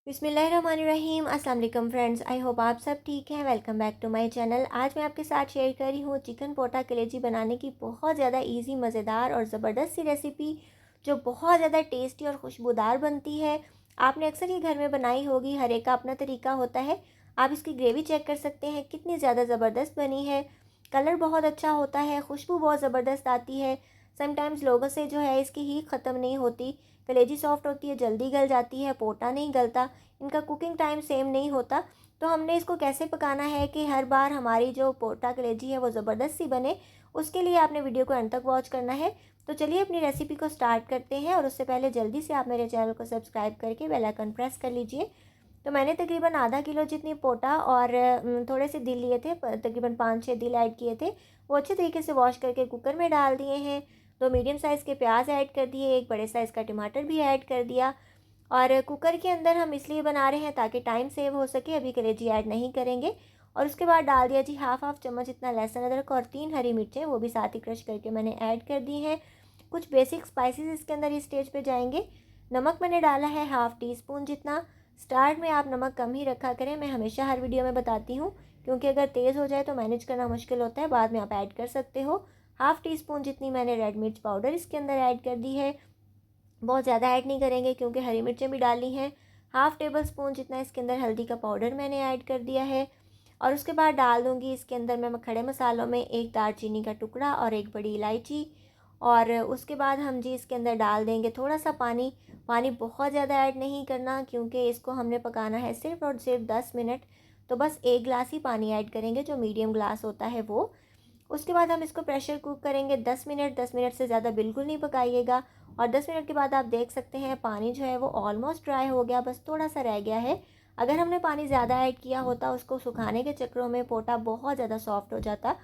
बिस्मिल्लाहिर्रहमानिर्रहीम। अस्सलाम वालेकुम फ्रेंड्स, आई होप आप सब ठीक हैं। Welcome back to my channel. आज मैं आपके साथ शेयर कर रही हूँ चिकन पोटा कलेजी बनाने की बहुत ज़्यादा इजी, मज़ेदार और ज़बरदस्त सी रेसिपी जो बहुत ज़्यादा टेस्टी और खुशबूदार बनती है। आपने अक्सर ये घर में बनाई होगी, हर एक का अपना तरीका होता है। आप इसकी ग्रेवी चेक कर सकते हैं कितनी ज़्यादा ज़बरदस्त बनी है। कलर बहुत अच्छा होता है, खुशबू बहुत ज़बरदस्त आती है। समटाइम्स लोगों से जो है इसकी हीट ख़त्म नहीं होती। कलेजी सॉफ्ट होती है, जल्दी गल जाती है, पोटा नहीं गलता। इनका कुकिंग टाइम सेम नहीं होता। तो हमने इसको कैसे पकाना है कि हर बार हमारी जो पोटा कलेजी है वो ज़बरदस्त सी बने, उसके लिए आपने वीडियो को अंत तक वॉच करना है। तो चलिए अपनी रेसिपी को स्टार्ट करते हैं, और उससे पहले जल्दी से आप मेरे चैनल को सब्सक्राइब करके बेल आइकन प्रेस कर लीजिए। तो मैंने तकरीबन आधा किलो जितनी पोटा और थोड़े से दिल लिए थे, तकरीबन 5-6 दिल ऐड किए थे। वो अच्छे तरीके से वॉश करके कुकर में डाल दिए हैं। 2 मीडियम साइज़ के प्याज ऐड कर दिए, 1 बड़े साइज़ का टमाटर भी ऐड कर दिया। और कुकर के अंदर हम इसलिए बना रहे हैं ताकि टाइम सेव हो सके, अभी कलेजी ऐड नहीं करेंगे। और उसके बाद डाल दिया जी हाफ चम्मच इतना लहसुन अदरक, और 3 हरी मिर्चें, वो भी साथ ही क्रश करके मैंने ऐड कर दी हैं। कुछ बेसिक स्पाइसेस इसके अंदर इस स्टेज पे जाएंगे। नमक मैंने डाला है हाफ़ टी स्पून जितना। स्टार्ट में आप नमक कम ही रखा करें, मैं हमेशा हर वीडियो में बताती हूँ, क्योंकि अगर तेज़ हो जाए तो मैनेज करना मुश्किल होता है, बाद में आप ऐड कर सकते हो। हाफ़ टी स्पून जितनी मैंने रेड मिर्च पाउडर इसके अंदर ऐड कर दी है। बहुत ज़्यादा ऐड नहीं करेंगे क्योंकि हरी मिर्चें भी डाली हैं। हाफ़ टेबल स्पून जितना इसके अंदर हल्दी का पाउडर मैंने ऐड कर दिया है। और उसके बाद डाल दूँगी इसके अंदर मैं खड़े मसालों में 1 दालचीनी का टुकड़ा और 1 बड़ी इलायची। और उसके बाद हम जी इसके अंदर डाल देंगे थोड़ा सा पानी। पानी बहुत ज़्यादा ऐड नहीं करना, क्योंकि इसको हमने पकाना है सिर्फ़ और सिर्फ 10 मिनट। तो बस 1 गिलास ही पानी ऐड करेंगे, जो मीडियम ग्लास होता है वो। उसके बाद हम इसको प्रेशर कुक करेंगे 10 मिनट। 10 मिनट से ज़्यादा बिल्कुल नहीं पकाइएगा। और 10 मिनट के बाद आप देख सकते हैं पानी जो है वो ऑलमोस्ट ड्राई हो गया, बस थोड़ा सा रह गया है। अगर हमने पानी ज़्यादा ऐड किया होता, उसको सुखाने के चक्करों में पोटा बहुत ज़्यादा सॉफ्ट हो जाता।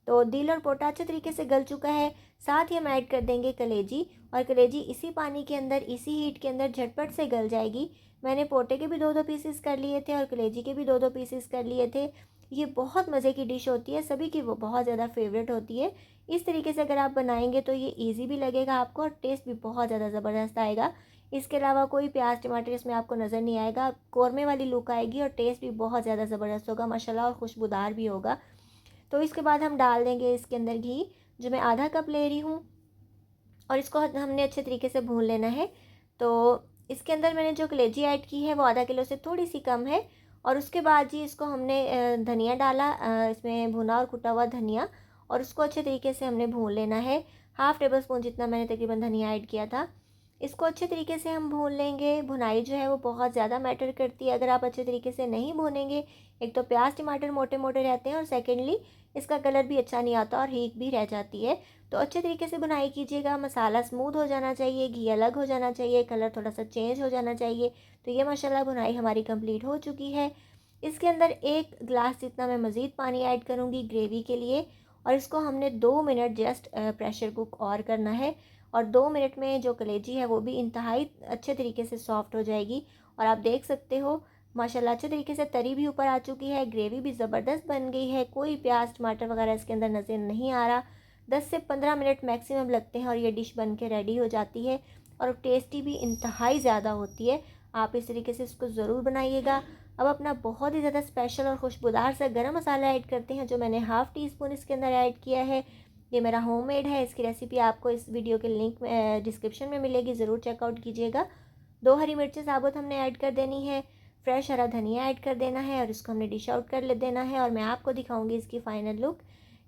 तो दिल और पोटा अच्छे तरीके से गल चुका है। साथ ही हम ऐड कर देंगे कलेजी, और कलेजी इसी पानी के अंदर, इसी हीट के अंदर झटपट से गल जाएगी। मैंने पोटे के भी 2-2 पीसेस कर लिए थे और कलेजी के भी 2-2 पीसेस कर लिए थे। ये बहुत मज़े की डिश होती है, सभी की वो बहुत ज़्यादा फेवरेट होती है। इस तरीके से अगर आप बनाएंगे तो ये ईजी भी लगेगा आपको, और टेस्ट भी बहुत ज़्यादा ज़बरदस्त आएगा। इसके अलावा कोई प्याज टमाटर इसमें आपको नज़र नहीं आएगा, कौरमे वाली लुक आएगी, और टेस्ट भी बहुत ज़्यादा ज़बरदस्त होगा माशाल्लाह, और खुशबूदार भी होगा। तो इसके बाद हम डाल देंगे इसके अंदर घी, जो मैं आधा कप ले रही हूँ, और इसको हमने अच्छे तरीके से भून लेना है। तो इसके अंदर मैंने जो कलेजी ऐड की है वो आधा किलो से थोड़ी सी कम है। और उसके बाद जी इसको हमने धनिया डाला, इसमें भुना और कुटा हुआ धनिया, और उसको अच्छे तरीके से हमने भून लेना है। हाफ़ टेबल स्पून जितना मैंने तकरीबन धनिया ऐड किया था। इसको अच्छे तरीके से हम भून लेंगे। भुनाई जो है वो बहुत ज़्यादा मैटर करती है। अगर आप अच्छे तरीके से नहीं भूनेंगे, एक तो प्याज टमाटर मोटे मोटे रहते हैं, और सेकेंडली इसका कलर भी अच्छा नहीं आता और हीट भी रह जाती है। तो अच्छे तरीके से बुनाई कीजिएगा। मसाला स्मूथ हो जाना चाहिए, घी अलग हो जाना चाहिए, कलर थोड़ा सा चेंज हो जाना चाहिए। तो ये माशाल्लाह बुनाई हमारी कंप्लीट हो चुकी है। इसके अंदर 1 गिलास जितना मैं मज़ीद पानी ऐड करूँगी ग्रेवी के लिए, और इसको हमने 2 मिनट जस्ट प्रेशर कुक और करना है। और 2 मिनट में जो कलेजी है वो भी इंतहाई अच्छे तरीके से सॉफ्ट हो जाएगी। और आप देख सकते हो माशाल्लाह अच्छे तरीके से तरी भी ऊपर आ चुकी है, ग्रेवी भी ज़बरदस्त बन गई है, कोई प्याज टमाटर वगैरह इसके अंदर नज़र नहीं आ रहा। 10 से 15 मिनट मैक्सिमम लगते हैं और ये डिश बन के रेडी हो जाती है, और टेस्टी भी इंतहाई ज़्यादा होती है। आप इस तरीके से इसको ज़रूर बनाइएगा। अब अपना बहुत ही ज़्यादा स्पेशल और खुशबूदार सा गरम मसाला ऐड करते हैं, जो मैंने हाफ़ टी स्पून इसके अंदर ऐड किया है। ये मेरा होममेड है, इसकी रेसिपी आपको इस वीडियो के लिंक में डिस्क्रिप्शन में मिलेगी, ज़रूर चेकआउट कीजिएगा। 2 हरी मिर्चें साबुत हमने ऐड कर देनी है। फ्रेश हरा धनिया ऐड कर देना है, और इसको हमने डिश आउट कर ले देना है। और मैं आपको दिखाऊंगी इसकी फ़ाइनल लुक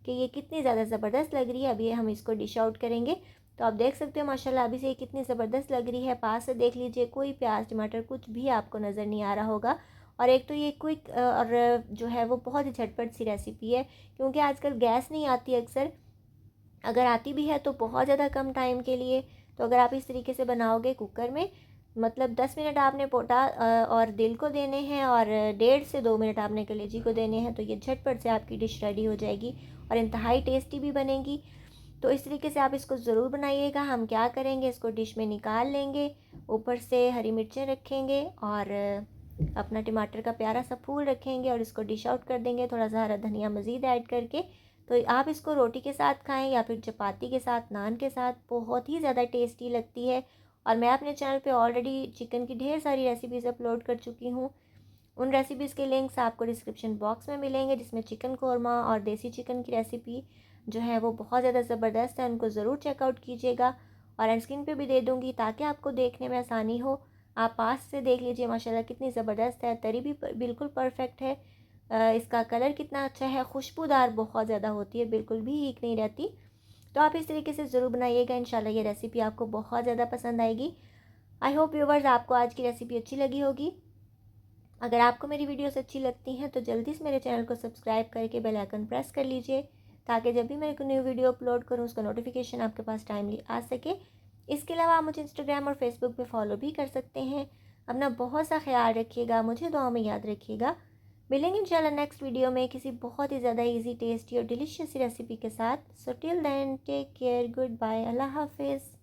कि ये कितनी ज़्यादा ज़बरदस्त लग रही है। अभी हम इसको डिश आउट करेंगे। तो आप देख सकते हो माशाल्लाह अभी से ये कितनी ज़बरदस्त लग रही है। पास से देख लीजिए, कोई प्याज टमाटर कुछ भी आपको नज़र नहीं आ रहा होगा। और एक तो ये क्विक और जो है वो बहुत ही झटपट सी रेसिपी है, क्योंकि आजकल गैस नहीं आती अक्सर, अगर आती भी है तो बहुत ज़्यादा कम टाइम के लिए। तो अगर आप इस तरीके से बनाओगे कुकर में, मतलब 10 मिनट आपने पोटा और दिल को देने हैं, और 1.5 से 2 मिनट आपने कलेजी को देने हैं, तो ये झटपट से आपकी डिश रेडी हो जाएगी, और इंतहाई टेस्टी भी बनेगी। तो इस तरीके से आप इसको ज़रूर बनाइएगा। हम क्या करेंगे, इसको डिश में निकाल लेंगे, ऊपर से हरी मिर्चें रखेंगे, और अपना टमाटर का प्यारा सा फूल रखेंगे, और इसको डिश आउट कर देंगे थोड़ा सा हरा धनिया मज़ीद ऐड करके। तो आप इसको रोटी के साथ खाएं या फिर चपाती के साथ, नान के साथ, बहुत ही ज़्यादा टेस्टी लगती है। और मैं अपने चैनल पे ऑलरेडी चिकन की ढेर सारी रेसिपीज़ अपलोड कर चुकी हूँ। उन रेसिपीज़ के लिंक्स आपको डिस्क्रिप्शन बॉक्स में मिलेंगे, जिसमें चिकन कोरमा और देसी चिकन की रेसिपी जो है वो बहुत ज़्यादा ज़बरदस्त है, उनको ज़रूर चेकआउट कीजिएगा। और एंड स्क्रीन पे भी दे दूँगी ताकि आपको देखने में आसानी हो। आप पास से देख लीजिए माशाल्लाह कितनी ज़बरदस्त है, तरी भी बिल्कुल परफेक्ट है। इसका कलर कितना अच्छा है, खुशबूदार बहुत ज़्यादा होती है, बिल्कुल भी हीक नहीं रहती। तो आप इस तरीके से ज़रूर बनाइएगा, इंशाल्लाह ये रेसिपी आपको बहुत ज़्यादा पसंद आएगी। आई होप व्यूवर्स आपको आज की रेसिपी अच्छी लगी होगी। अगर आपको मेरी वीडियोस अच्छी लगती हैं तो जल्दी से मेरे चैनल को सब्सक्राइब करके बेल आइकन प्रेस कर लीजिए, ताकि जब भी मैं कोई न्यू वीडियो अपलोड करूँ उसका नोटिफिकेशन आपके पास टाइमली आ सके। इसके अलावा आप मुझे इंस्टाग्राम और फेसबुक पे फॉलो भी कर सकते हैं। अपना बहुत सा ख्याल रखिएगा, मुझे दुआ में याद रखिएगा। मिलेंगे इंशाल्लाह नेक्स्ट वीडियो में किसी बहुत ही ज़्यादा ईजी, टेस्टी और डिलीशियस रेसिपी के साथ। So till then take care, good bye, अल्लाह हाफिज़।